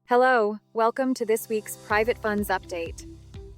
Hello, welcome to this week's Private Funds Update.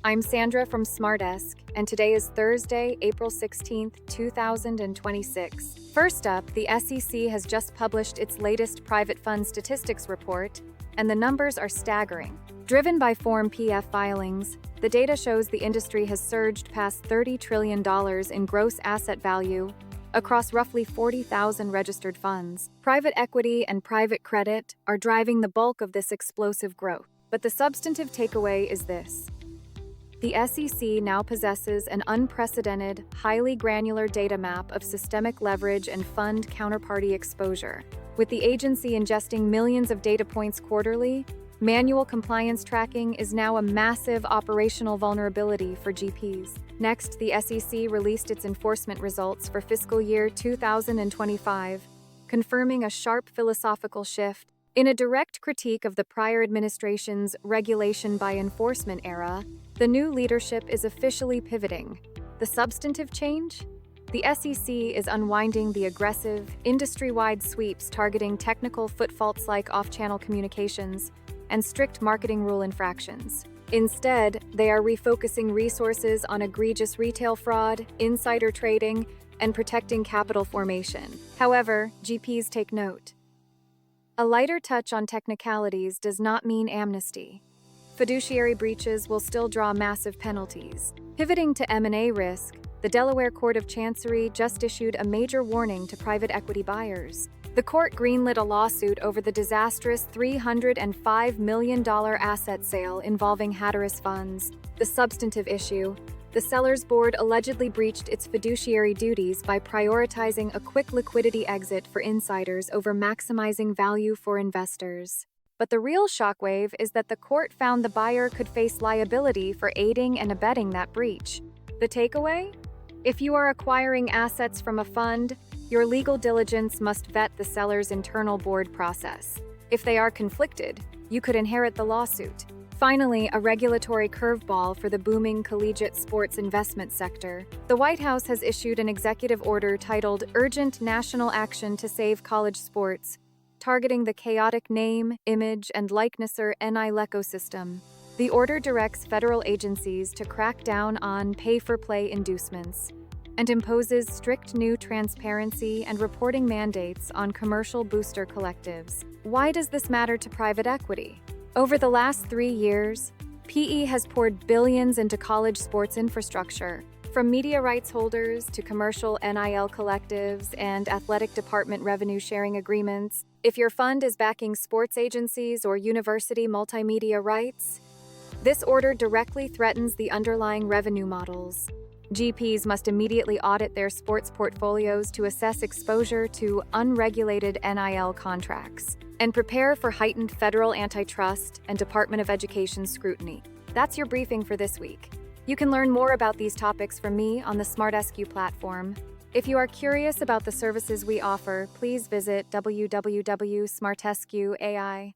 I'm Sandra from SmartEsq, and today is Thursday, April 16th, 2026. First up, the SEC has just published its latest private fund statistics report, and the numbers are staggering. Driven by Form PF filings, the data shows the industry has surged past $30 trillion in gross asset value across roughly 40,000 registered funds. Private equity and private credit are driving the bulk of this explosive growth. But the substantive takeaway is this. The SEC now possesses an unprecedented, highly granular data map of systemic leverage and fund counterparty exposure. With the agency ingesting millions of data points quarterly, manual compliance tracking is now a massive operational vulnerability for GPs. Next, the SEC released its enforcement results for fiscal year 2025, confirming a sharp philosophical shift. In a direct critique of the prior administration's regulation by enforcement era, the new leadership is officially pivoting. The substantive change? The SEC is unwinding the aggressive, industry-wide sweeps targeting technical footfaults like off-channel communications and strict marketing rule infractions. Instead, they are refocusing resources on egregious retail fraud, insider trading, and protecting capital formation. However, GPs take note. A lighter touch on technicalities does not mean amnesty. Fiduciary breaches will still draw massive penalties. Pivoting to M&A risk, the Delaware Court of Chancery just issued a major warning to private equity buyers. The court greenlit a lawsuit over the disastrous $305 million asset sale involving Hatteras funds. The substantive issue: the seller's board allegedly breached its fiduciary duties by prioritizing a quick liquidity exit for insiders over maximizing value for investors. But the real shockwave is that the court found the buyer could face liability for aiding and abetting that breach. The takeaway? If you are acquiring assets from a fund, your legal diligence must vet the seller's internal board process. If they are conflicted, you could inherit the lawsuit. Finally, a regulatory curveball for the booming collegiate sports investment sector. The White House has issued an executive order titled Urgent National Action to Save College Sports, targeting the chaotic name, image, and likenesser NIL ecosystem. The order directs federal agencies to crack down on pay-for-play inducements and imposes strict new transparency and reporting mandates on commercial booster collectives. Why does this matter to private equity? Over the last 3 years, PE has poured billions into college sports infrastructure, from media rights holders to commercial NIL collectives and athletic department revenue sharing agreements. If your fund is backing sports agencies or university multimedia rights, this order directly threatens the underlying revenue models. GPs must immediately audit their sports portfolios to assess exposure to unregulated NIL contracts and prepare for heightened federal antitrust and Department of Education scrutiny. That's your briefing for this week. You can learn more about these topics from me on the SmartEsq platform. If you are curious about the services we offer, please visit www.smartesq.ai.